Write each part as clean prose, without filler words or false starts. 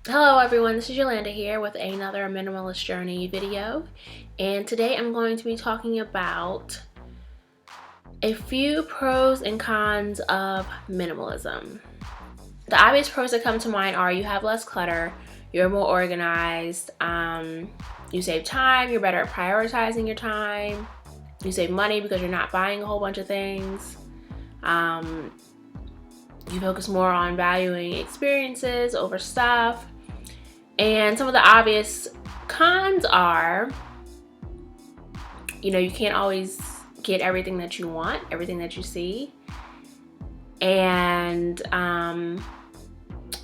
Hello everyone, this is Yolanda here with another Minimalist Journey video, and today I'm going to be talking about a few pros and cons of minimalism. The obvious pros that come to mind are you have less clutter, you're more organized, you save time, you're better at prioritizing your time, you save money because you're not buying a whole bunch of things, you focus more on valuing experiences over stuff. And some of the obvious cons are, you can't always get everything that you want, everything that you see. And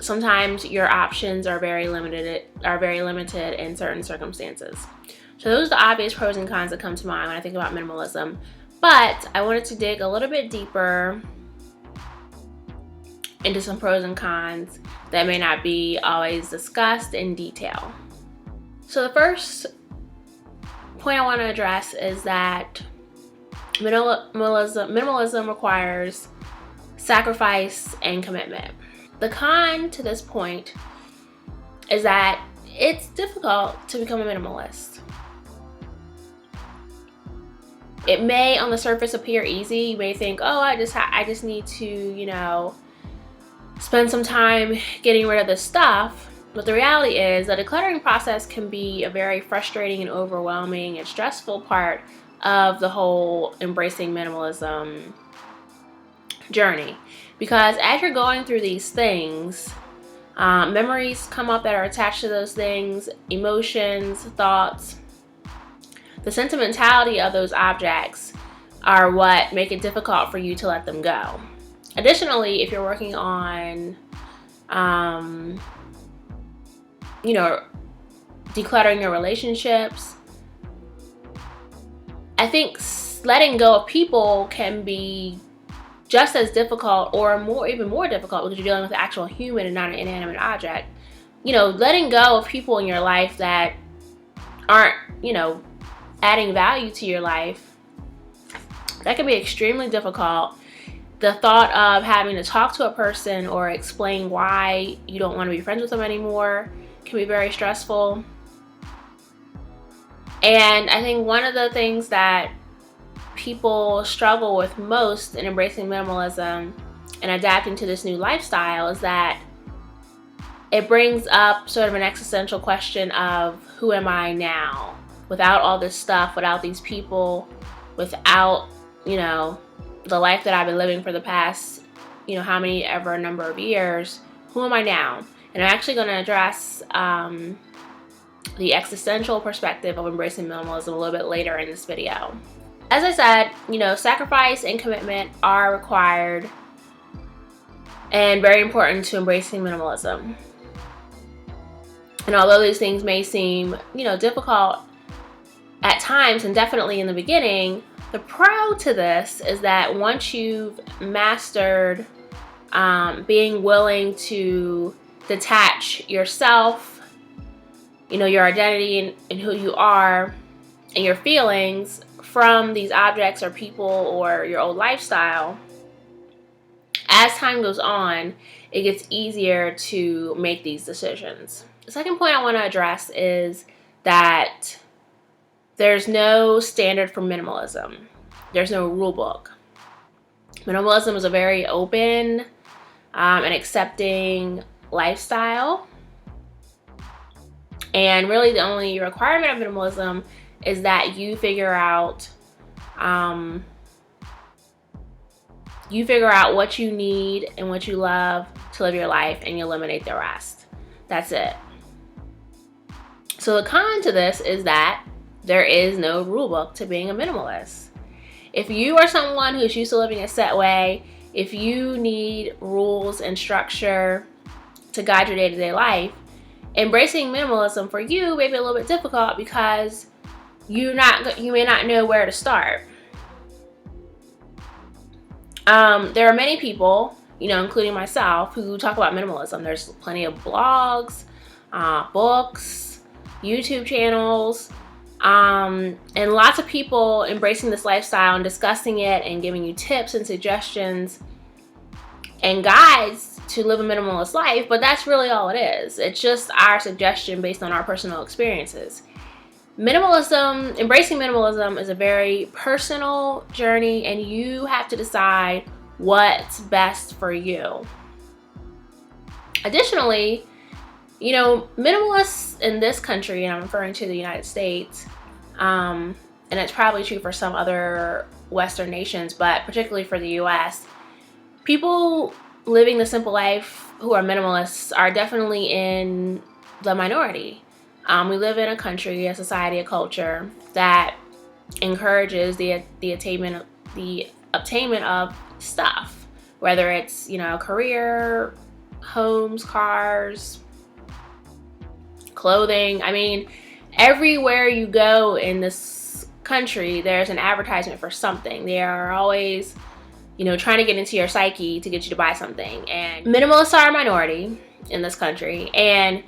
sometimes your options are very limited in certain circumstances. So those are the obvious pros and cons that come to mind when I think about minimalism. But I wanted to dig a little bit deeper into some pros and cons that may not be always discussed in detail. So the first point I want to address is that minimalism requires sacrifice and commitment. The con to this point is that it's difficult to become a minimalist. It may on the surface appear easy. You may think, oh, I just need to, spend some time getting rid of this stuff. But the reality is that the decluttering process can be a very frustrating and overwhelming and stressful part of the whole embracing minimalism journey. Because as you're going through these things, memories come up that are attached to those things, emotions, thoughts. The sentimentality of those objects are what make it difficult for you to let them go. Additionally, if you're working on, decluttering your relationships, I think letting go of people can be just as difficult or even more difficult because you're dealing with an actual human and not an inanimate object. Letting go of people in your life that aren't, adding value to your life, that can be extremely difficult. The thought of having to talk to a person or explain why you don't want to be friends with them anymore can be very stressful. And I think one of the things that people struggle with most in embracing minimalism and adapting to this new lifestyle is that it brings up sort of an existential question of who am I now? Without all this stuff, without these people, without, the life that I've been living for the past, how many ever number of years, who am I now? And I'm actually going to address the existential perspective of embracing minimalism a little bit later in this video. As I said, sacrifice and commitment are required and very important to embracing minimalism. And although these things may seem, difficult at times and definitely in the beginning, the pro to this is that once you've mastered being willing to detach yourself, your identity and who you are and your feelings from these objects or people or your old lifestyle, as time goes on, it gets easier to make these decisions. The second point I want to address is that there's no standard for minimalism. There's no rule book. Minimalism is a very open and accepting lifestyle. And really the only requirement of minimalism is that you figure out what you need and what you love to live your life, and you eliminate the rest. That's it. So the con to this is that there is no rule book to being a minimalist. If you are someone who's used to living a set way, if you need rules and structure to guide your day-to-day life, embracing minimalism for you may be a little bit difficult because you may not know where to start. There are many people, including myself, who talk about minimalism. There's plenty of blogs, books, YouTube channels, and lots of people embracing this lifestyle and discussing it and giving you tips and suggestions and guides to live a minimalist life, but that's really all it is. It's just our suggestion based on our personal experiences. Minimalism, embracing minimalism, is a very personal journey, and you have to decide what's best for you. Additionally, minimalists in this country, and I'm referring to the United States, and it's probably true for some other Western nations, but particularly for the US, people living the simple life who are minimalists are definitely in the minority. We live in a country, a society, a culture that encourages the attainment of stuff, whether it's career, homes, cars, clothing. I mean, everywhere you go in this country, there's an advertisement for something. They are always trying to get into your psyche to get you to buy something. And minimalists are a minority in this country, and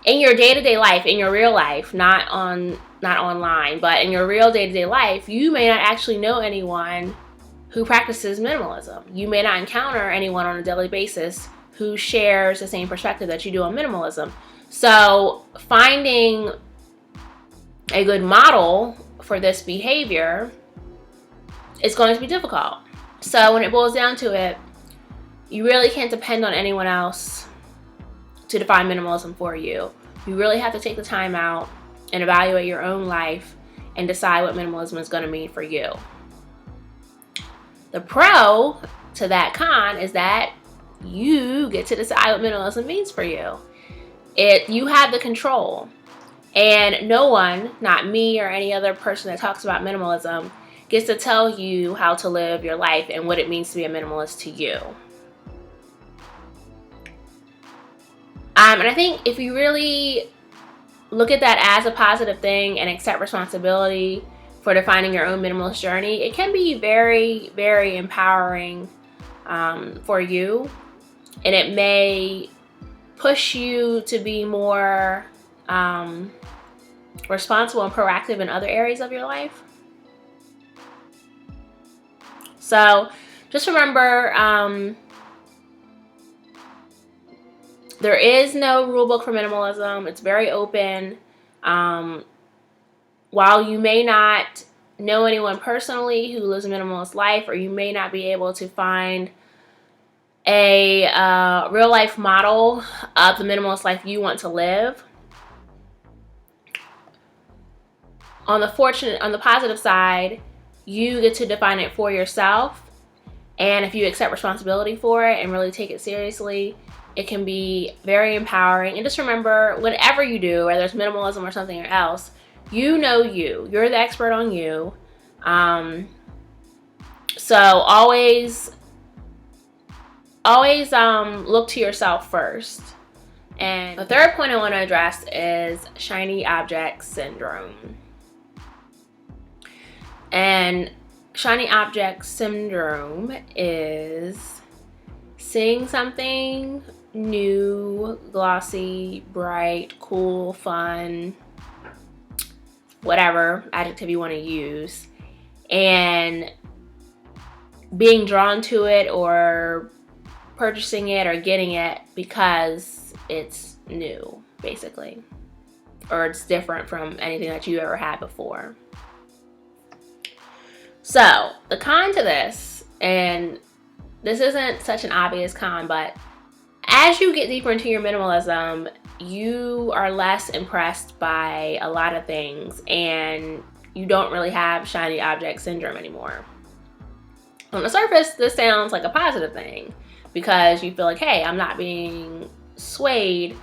in your day-to-day life, in your real life, not online, but in your real day-to-day life, you may not actually know anyone who practices minimalism. You may not encounter anyone on a daily basis who shares the same perspective that you do on minimalism. So finding a good model for this behavior is going to be difficult. So when it boils down to it, you really can't depend on anyone else to define minimalism for you. You really have to take the time out and evaluate your own life and decide what minimalism is going to mean for you. The pro to that con is that you get to decide what minimalism means for you. You have the control, and no one, not me or any other person that talks about minimalism, gets to tell you how to live your life and what it means to be a minimalist to you. And I think if you really look at that as a positive thing and accept responsibility for defining your own minimalist journey, it can be very, very empowering for you. And it may push you to be more responsible and proactive in other areas of your life. So just remember, there is no rule book for minimalism. It's very open. While you may not know anyone personally who lives a minimalist life, or you may not be able to find a real life model of the minimalist life you want to live, on the positive side, you get to define it for yourself. And if you accept responsibility for it and really take it seriously, it can be very empowering. And just remember, whatever you do, whether it's minimalism or something else, you're the expert on you. So always look to yourself first. And the third point I want to address is shiny object syndrome. And shiny object syndrome is seeing something new, glossy, bright, cool, fun, whatever adjective you want to use, and being drawn to it or purchasing it or getting it because it's new, basically, or it's different from anything that you ever had before. So the con to this, and this isn't such an obvious con, but as you get deeper into your minimalism, you are less impressed by a lot of things, and you don't really have shiny object syndrome anymore. On the surface, this sounds like a positive thing because you feel like, hey, I'm not being swayed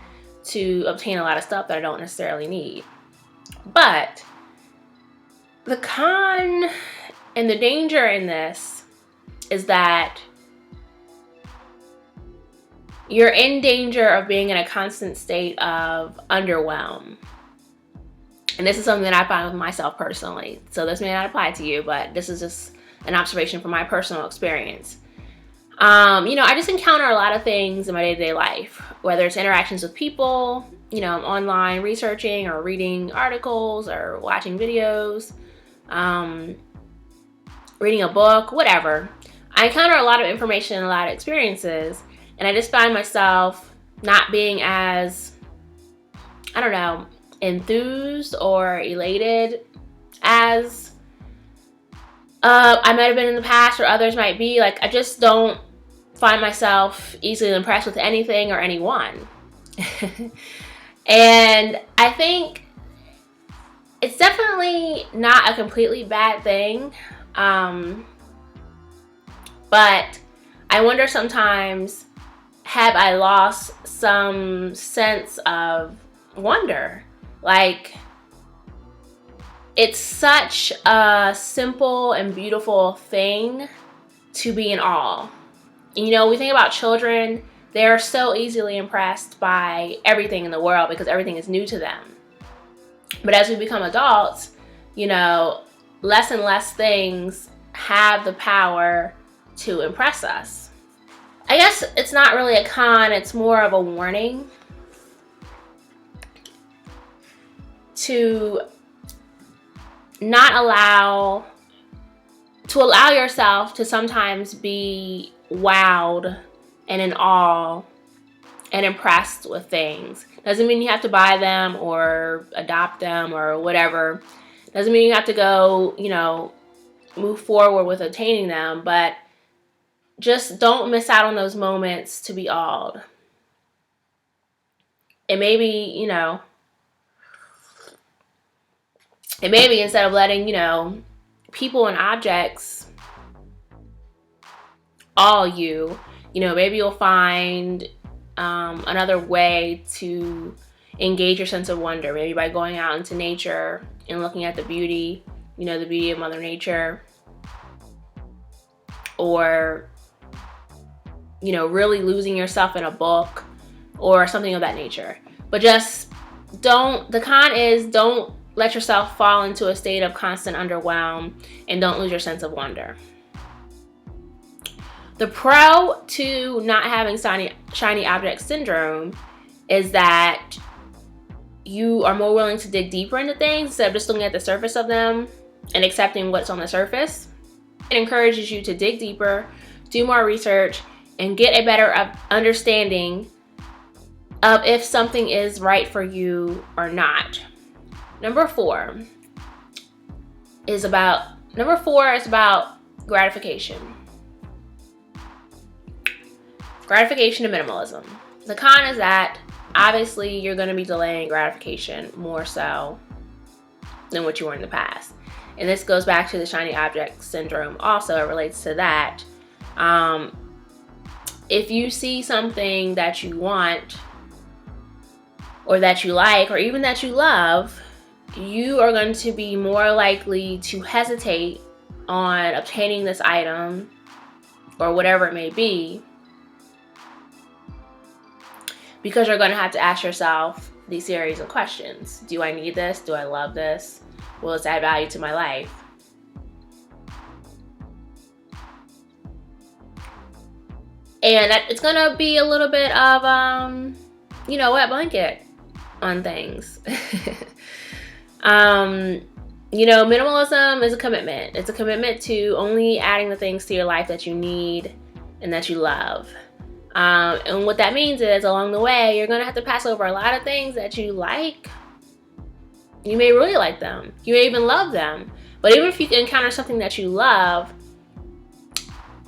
to obtain a lot of stuff that I don't necessarily need. But the con and the danger in this is that you're in danger of being in a constant state of underwhelm. And this is something that I find with myself personally. So this may not apply to you, but this is just an observation from my personal experience. I just encounter a lot of things in my day-to-day life, whether it's interactions with people, I'm online researching or reading articles or watching videos, reading a book, whatever. I encounter a lot of information and a lot of experiences, And I just find myself not being as, I don't know, enthused or elated as I might have been in the past, or others might be. Like, I just don't find myself easily impressed with anything or anyone. And I think it's definitely not a completely bad thing. But I wonder sometimes, have I lost some sense of wonder? Like, it's such a simple and beautiful thing to be in awe. You know, we think about children, they're so easily impressed by everything in the world because everything is new to them. But as we become adults, you know, less and less things have the power to impress us. I guess it's not really a con, it's more of a warning to allow yourself to sometimes be wowed and in awe and impressed with things. Doesn't mean you have to buy them or adopt them or whatever. Doesn't mean you have to go, you know, move forward with attaining them, but just don't miss out on those moments to be awed. It may be, you know, instead of letting, you know, people and objects awe you, you know, maybe you'll find another way to engage your sense of wonder. Maybe by going out into nature and looking at the beauty, you know, the beauty of Mother Nature. Or, you know, really losing yourself in a book or something of that nature. But just the con is, don't let yourself fall into a state of constant underwhelm, and don't lose your sense of wonder. The pro to not having shiny object syndrome is that you are more willing to dig deeper into things instead of just looking at the surface of them and accepting what's on the surface. It encourages you to dig deeper, do more research, and get a better understanding of if something is right for you or not. Number four is about gratification. Gratification and minimalism. The con is that obviously you're going to be delaying gratification more so than what you were in the past. And this goes back to the shiny object syndrome also. It relates to that. If you see something that you want or that you like or even that you love, you are going to be more likely to hesitate on obtaining this item or whatever it may be, because you're going to have to ask yourself these series of questions. Do I need this? Do I love this? Will this add value to my life? And it's going to be a little bit of, you know, wet blanket on things. You know, minimalism is a commitment. It's a commitment to only adding the things to your life that you need and that you love. And what that means is, along the way, you're going to have to pass over a lot of things that you like. You may really like them. You may even love them. But even if you encounter something that you love,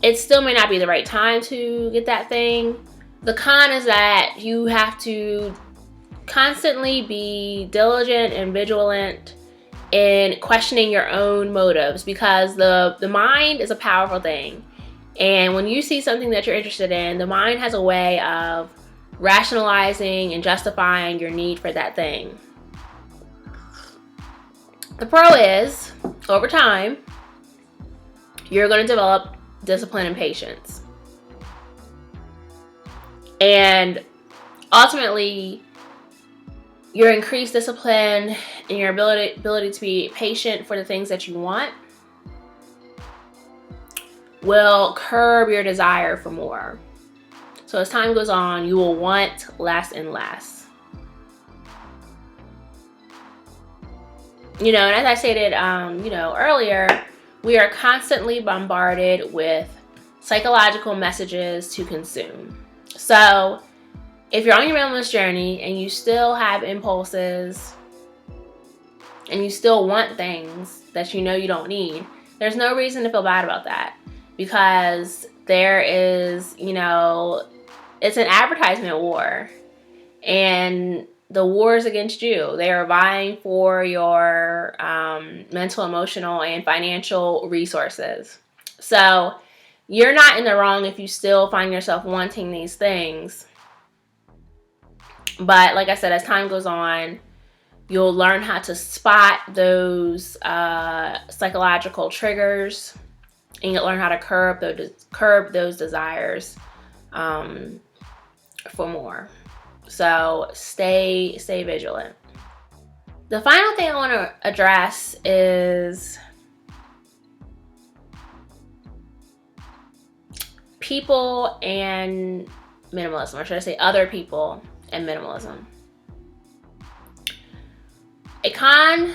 it still may not be the right time to get that thing. The con is that you have to constantly be diligent and vigilant in questioning your own motives, because the mind is a powerful thing. And when you see something that you're interested in, the mind has a way of rationalizing and justifying your need for that thing. The pro is, over time, you're going to develop discipline and patience. And ultimately, your increased discipline and your ability to be patient for the things that you want will curb your desire for more. So as time goes on, you will want less and less. You know, and as I stated, you know, earlier, we are constantly bombarded with psychological messages to consume. So if you're on your minimalist journey and you still have impulses and you still want things that you know you don't need, there's no reason to feel bad about that, because there is, it's an advertisement war, and the war is against you. They are vying for your mental, emotional, and financial resources. So you're not in the wrong if you still find yourself wanting these things. But like I said, as time goes on, you'll learn how to spot those psychological triggers, and you'll learn how to curb those desires for more. So stay vigilant. The final thing I want to address is people and minimalism, or should I say other people and minimalism. A con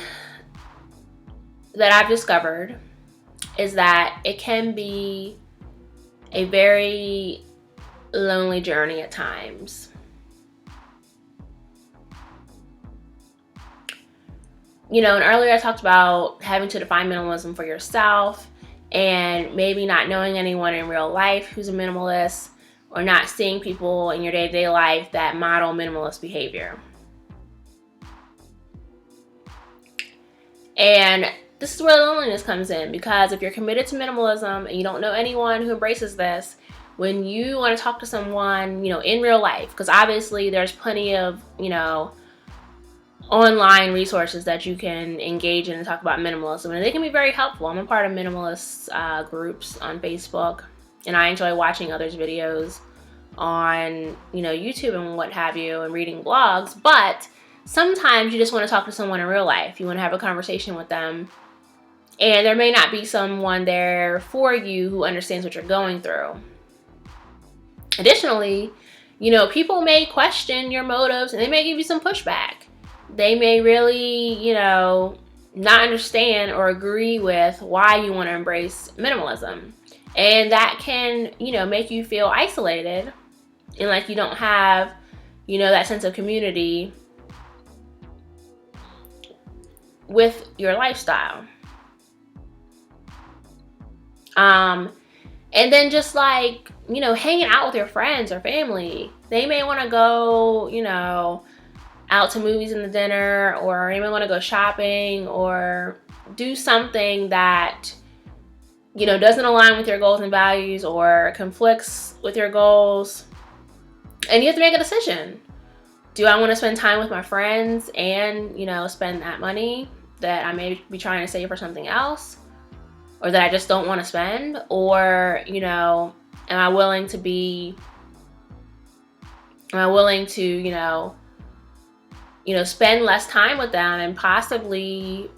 that I've discovered is that it can be a very lonely journey at times. And earlier I talked about having to define minimalism for yourself, and maybe not knowing anyone in real life who's a minimalist, or not seeing people in your day-to-day life that model minimalist behavior. And this is where loneliness comes in, because if you're committed to minimalism and you don't know anyone who embraces this, when you want to talk to someone, in real life, because obviously there's plenty of, online resources that you can engage in and talk about minimalism, and they can be very helpful. I'm a part of minimalist groups on Facebook, and I enjoy watching others' videos on, YouTube and what have you, and reading blogs. But sometimes you just want to talk to someone in real life. You want to have a conversation with them, and there may not be someone there for you who understands what you're going through. Additionally, people may question your motives, and they may give you some pushback. They may really, not understand or agree with why you want to embrace minimalism. And that can, make you feel isolated, and like you don't have, that sense of community with your lifestyle. And then just like, hanging out with your friends or family. They may want to go, out to movies and the dinner, or you may want to go shopping or do something that, doesn't align with your goals and values or conflicts with your goals. And you have to make a decision. Do I want to spend time with my friends and, spend that money that I may be trying to save for something else, or that I just don't want to spend? Or, am I willing to, spend less time with them and possibly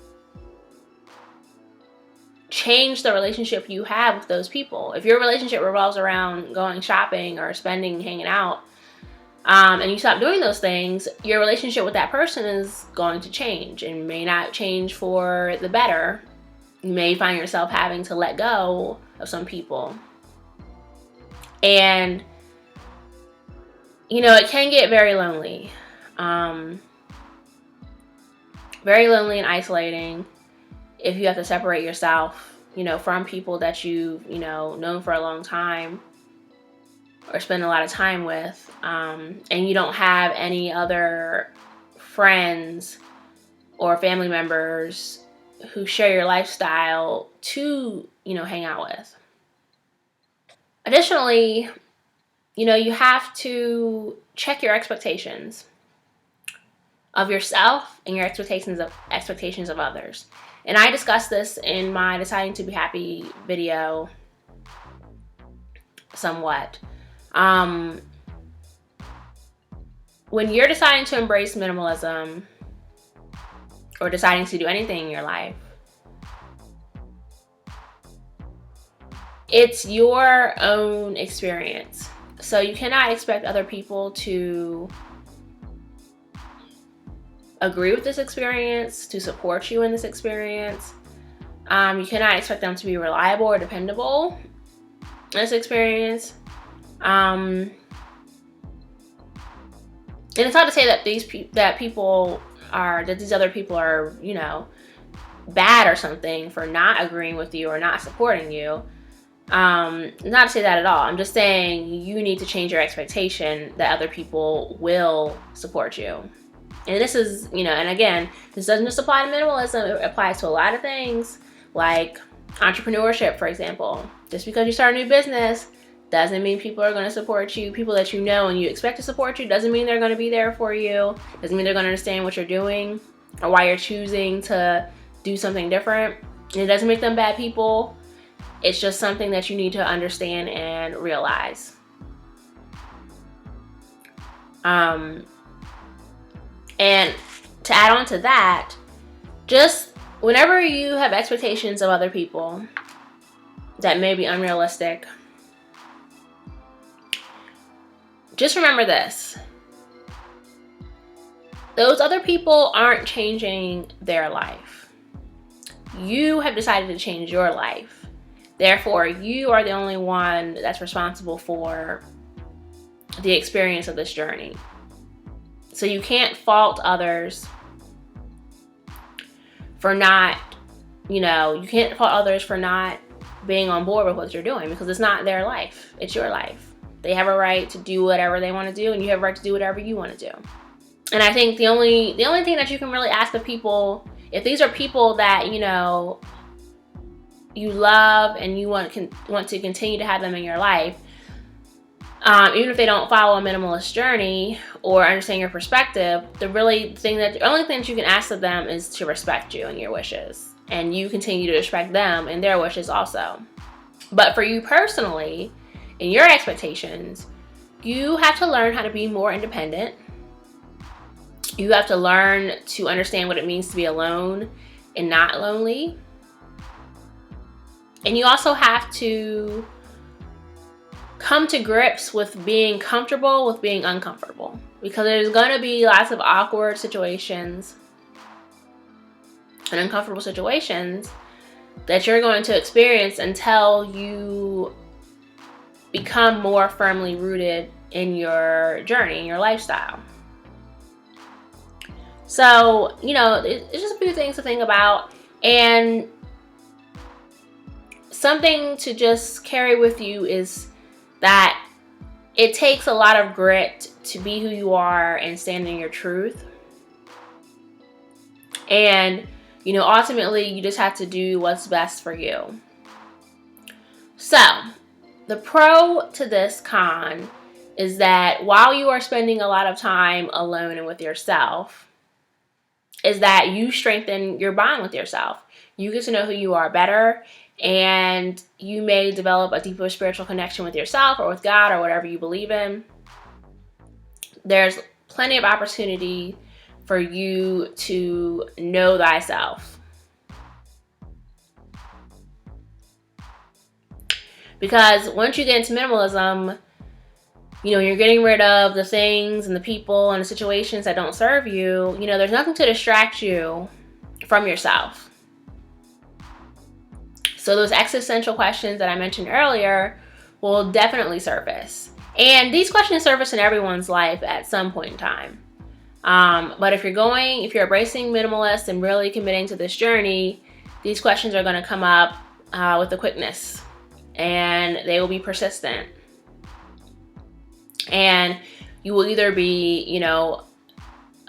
change the relationship you have with those people? If your relationship revolves around going shopping or spending, hanging out, and you stop doing those things, your relationship with that person is going to change, and may not change for the better. You may find yourself having to let go of some people. And, it can get very lonely. Very lonely and isolating if you have to separate yourself, from people that you've, known for a long time or spend a lot of time with, and you don't have any other friends or family members who share your lifestyle to, hang out with. Additionally, you have to check your expectations of yourself and your expectations of others. And I discussed this in my Deciding to Be Happy video somewhat. When you're deciding to embrace minimalism or deciding to do anything in your life, it's your own experience. So you cannot expect other people to agree with this experience, to support you in this experience. You cannot expect them to be reliable or dependable in this experience. And it's not to say that these other people are, you know, bad or something for not agreeing with you or not supporting you. Not to say that at all. I'm just saying you need to change your expectation that other people will support you. And this is, you know, and again, this doesn't just apply to minimalism. It applies to a lot of things, like entrepreneurship, for example. Just because you start a new business doesn't mean people are going to support you. People that you know and you expect to support you doesn't mean they're going to be there for you. Doesn't mean they're going to understand what you're doing or why you're choosing to do something different. And it doesn't make them bad people. It's just something that you need to understand and realize. And to add on to that, just whenever you have expectations of other people that may be unrealistic, just remember this. Those other people aren't changing their life. You have decided to change your life. Therefore, you are the only one that's responsible for the experience of this journey. So you can't fault others for not, you can't fault others for not being on board with what you're doing, because it's not their life. It's your life. They have a right to do whatever they want to do, and you have a right to do whatever you want to do. And I think the only thing that you can really ask the people, if these are people that, you know, you love and you want to continue to have them in your life, even if they don't follow a minimalist journey or understand your perspective, the only thing that you can ask of them is to respect you and your wishes, and you continue to respect them and their wishes also. But for you personally, in your expectations, you have to learn how to be more independent. You have to learn to understand what it means to be alone and not lonely. And you also have to come to grips with being comfortable with being uncomfortable, because there's going to be lots of awkward situations and uncomfortable situations that you're going to experience until you become more firmly rooted in your journey, in your lifestyle. So, you know, it's just a few things to think about, and something to just carry with you is that it takes a lot of grit to be who you are and stand in your truth. And, you know, ultimately you just have to do what's best for you. So, the pro to this con is that while you are spending a lot of time alone and with yourself, is that you strengthen your bond with yourself. You get to know who you are better, and you may develop a deeper spiritual connection with yourself or with God or whatever you believe in. There's plenty of opportunity for you to know thyself. Because once you get into minimalism, you know, you're getting rid of the things and the people and the situations that don't serve you. You know, there's nothing to distract you from yourself. So those existential questions that I mentioned earlier will definitely surface. And these questions surface in everyone's life at some point in time. But if you're embracing minimalist and really committing to this journey, these questions are going to come up with a quickness, and they will be persistent. And you will either be, you know,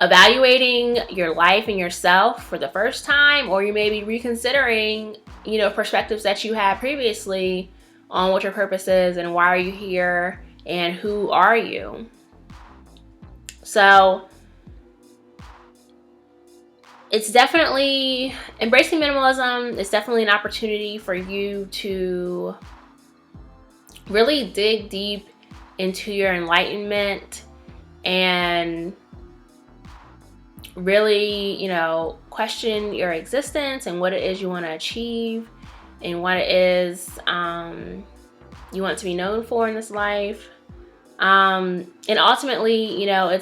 evaluating your life and yourself for the first time, or you may be reconsidering, you know, perspectives that you had previously on what your purpose is and why are you here and who are you. So it's definitely, embracing minimalism is definitely an opportunity for you to really dig deep into your enlightenment and really, you know, question your existence and what it is you want to achieve and what it is you want to be known for in this life. And ultimately, you know,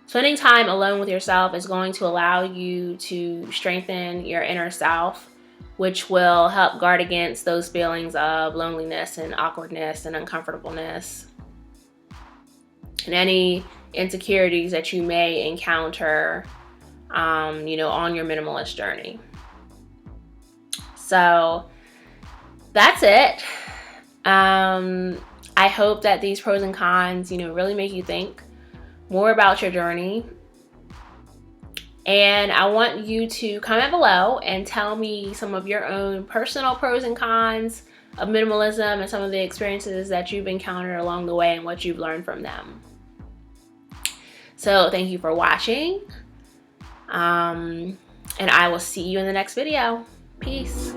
spending time alone with yourself is going to allow you to strengthen your inner self, which will help guard against those feelings of loneliness and awkwardness and uncomfortableness. and any insecurities that you may encounter, you know, on your minimalist journey. So that's it. I hope that these pros and cons, you know, really make you think more about your journey. And I want you to comment below and tell me some of your own personal pros and cons of minimalism and some of the experiences that you've encountered along the way and what you've learned from them. So thank you for watching. And I will see you in the next video. Peace.